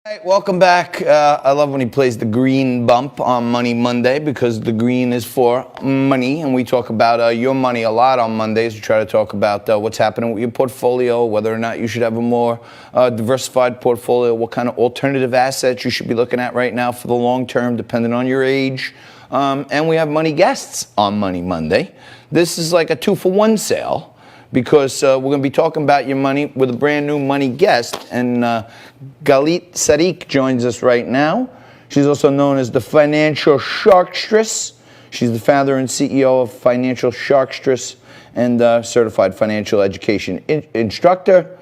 Hey, welcome back. I love when he plays the green bump on Money Monday because the green is for money, and we talk about your money a lot on Mondays. We try to talk about what's happening with your portfolio, whether or not you should have a more diversified portfolio, what kind of alternative assets you should be looking at right now for the long term, depending on your age. And we have money guests on Money Monday. This is like a 2-for-1 sale, because we're going to be talking about your money with a brand new money guest. And Galit Tsadik joins us right now. She's also known as the financial Sharktress. She's the founder and CEO of Financial Sharktress and certified financial education instructor.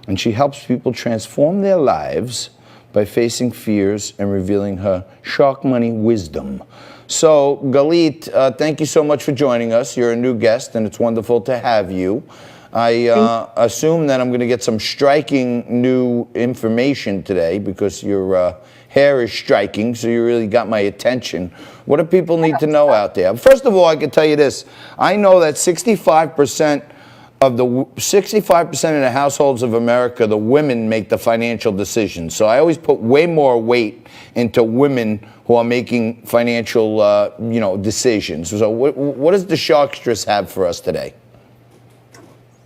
And she helps people transform their lives by facing fears and revealing her shark money wisdom. So, Galit, thank you so much for joining us. You're a new guest, and it's wonderful to have you. I assume that I'm going to get some striking new information today because your hair is striking, so you really got my attention. What do people need to know out there? First of all, I can tell you this. I know that 65% of the households of America, the women make the financial decisions. So I always put way more weight into women who are making financial, decisions. So what does the Sharkstress have for us today?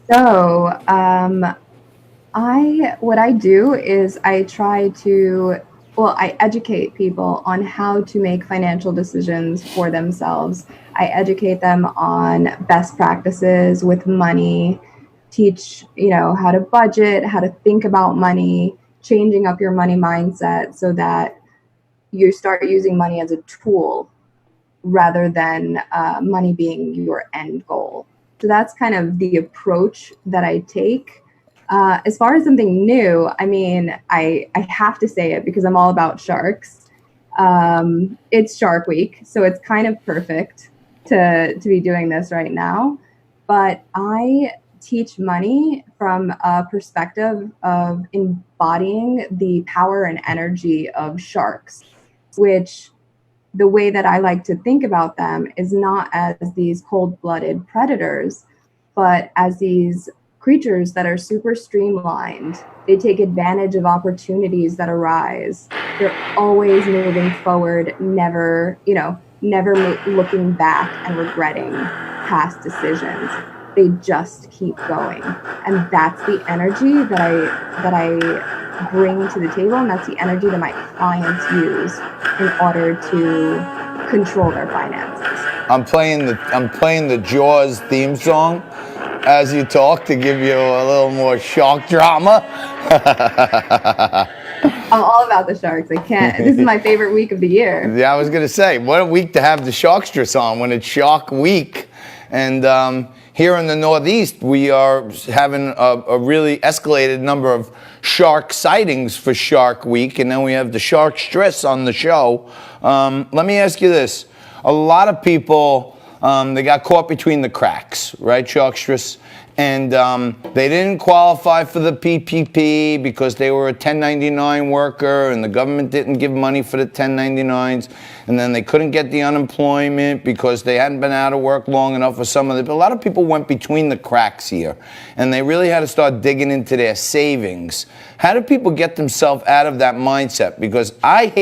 So, what I do is I educate people on how to make financial decisions for themselves. I educate them on best practices with money, teach, how to budget, how to think about money, changing up your money mindset so that you start using money as a tool rather than money being your end goal. So that's kind of the approach that I take. As far as something new, I mean, I have to say it because I'm all about sharks. It's Shark Week, so it's kind of perfect to be doing this right now. But I teach money from a perspective of embodying the power and energy of sharks, which the way that I like to think about them is not as these cold-blooded predators, but as these creatures that are super streamlined. They take advantage of opportunities that arise. They're always moving forward, never looking back and regretting past decisions. They just keep going. And that's the energy that I bring to the table, and that's the energy that my clients use in order to control their finances. I'm playing the Jaws theme song as you talk to give you a little more shark drama. I'm all about the sharks. I can't. This is my favorite week of the year. Yeah, I was going to say, what a week to have the Sharkstress on when it's Shark Week. And here in the Northeast, we are having a really escalated number of shark sightings for Shark Week. And then we have the Sharkstress on the show. Let me ask you this. A lot of people, they got caught between the cracks, right, Sharkstress? And they didn't qualify for the PPP because they were a 1099 worker and the government didn't give money for the 1099s. And then they couldn't get the unemployment because they hadn't been out of work long enough for some of it. But a lot of people went between the cracks here and they really had to start digging into their savings. How do people get themselves out of that mindset? Because I've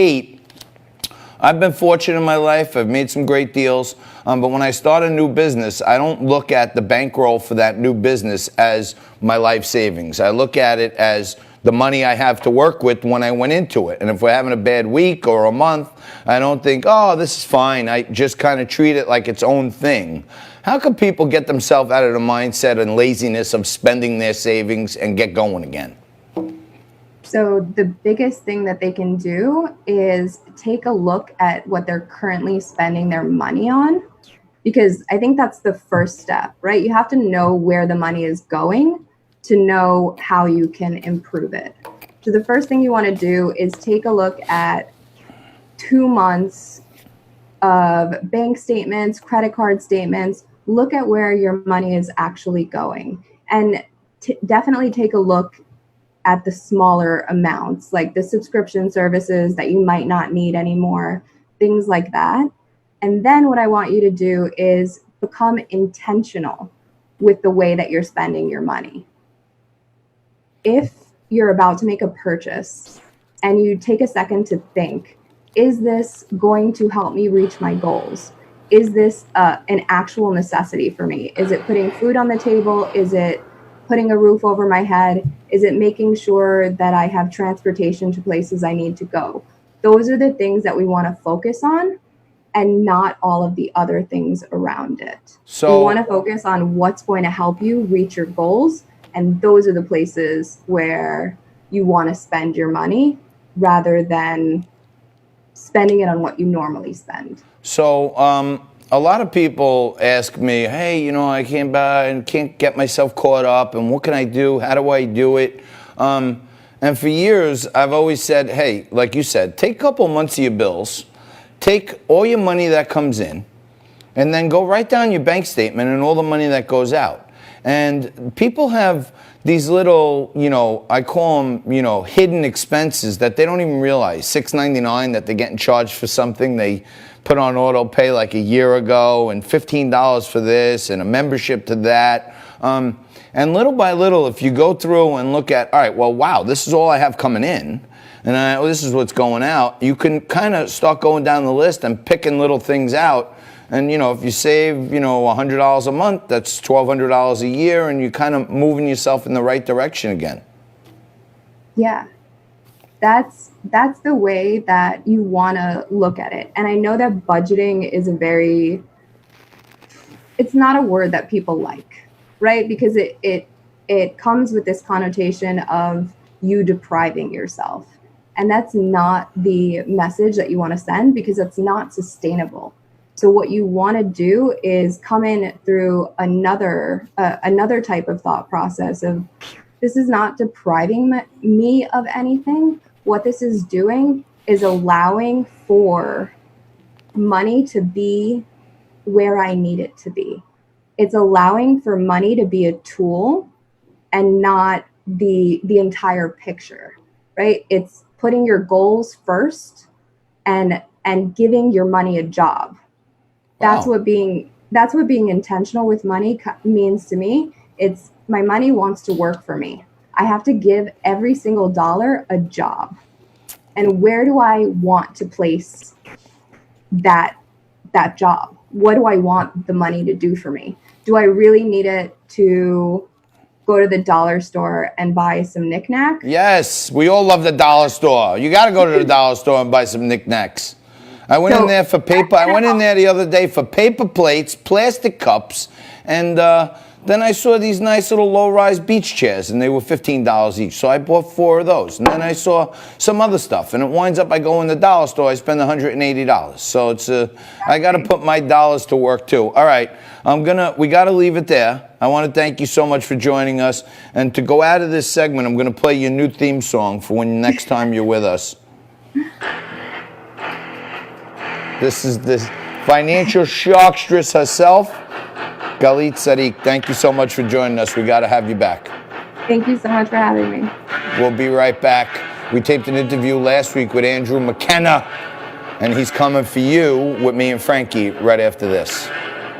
been fortunate in my life. I've made some great deals. But when I start a new business, I don't look at the bankroll for that new business as my life savings. I look at it as the money I have to work with when I went into it. And if we're having a bad week or a month, I don't think, oh, this is fine. I just kind of treat it like its own thing. How can people get themselves out of the mindset and laziness of spending their savings and get going again? So the biggest thing that they can do is take a look at what they're currently spending their money on, because I think that's the first step, right? You have to know where the money is going to know how you can improve it. So the first thing you want to do is take a look at 2 months of bank statements, credit card statements. Look at where your money is actually going, and definitely take a look at the smaller amounts, like the subscription services that you might not need anymore, things like that. And then what I want you to do is become intentional with the way that you're spending your money. If you're about to make a purchase, and you take a second to think, is this going to help me reach my goals? Is this an actual necessity for me? Is it putting food on the table? Is it putting a roof over my head? Is it making sure that I have transportation to places I need to go? Those are the things that we want to focus on, and not all of the other things around it. So we want to focus on what's going to help you reach your goals, and those are the places where you want to spend your money rather than spending it on what you normally spend. So a lot of people ask me, hey, I can't buy and can't get myself caught up, and what can I do? How do I do it? And for years, I've always said, hey, like you said, take a couple months of your bills, take all your money that comes in, and then go write down your bank statement and all the money that goes out. And people have these little, I call them, hidden expenses that they don't even realize. $6.99 that they're getting charged for something they put on auto pay like a year ago, and $15 for this, and a membership to that. And little by little, if you go through and look at, all right, well, wow, this is all I have coming in, and this is what's going out, you can kind of start going down the list and picking little things out. And, if you save, $100 a month, that's $1,200 a year, and you're kind of moving yourself in the right direction again. Yeah, that's the way that you want to look at it. And I know that budgeting is it's not a word that people like, right? Because it comes with this connotation of you depriving yourself. And that's not the message that you want to send, because it's not sustainable. So what you want to do is come in through another type of thought process of, this is not depriving me of anything. What this is doing is allowing for money to be where I need it to be. It's allowing for money to be a tool and not the entire picture, right? It's putting your goals first and giving your money a job. That's what being intentional with money means to me. It's, my money wants to work for me. I have to give every single dollar a job. And where do I want to place that job? What do I want the money to do for me? Do I really need it to go to the dollar store and buy some knickknacks? Yes, we all love the dollar store. You got to go to the dollar store and buy some knickknacks. I went in there for paper. I went in there the other day for paper plates, plastic cups, and then I saw these nice little low-rise beach chairs, and they were $15 each. So I bought 4 of those. And then I saw some other stuff, and it winds up I go in the dollar store, I spend $180. So it's I got to put my dollars to work too. All right, we got to leave it there. I want to thank you so much for joining us. And to go out of this segment, I'm going to play your new theme song for when next time you're with us. This is the financial sharkstress herself, Galit Tsadik. Thank you so much for joining us. We got to have you back. Thank you so much for having me. We'll be right back. We taped an interview last week with Andrew McKenna, and he's coming for you with me and Frankie right after this.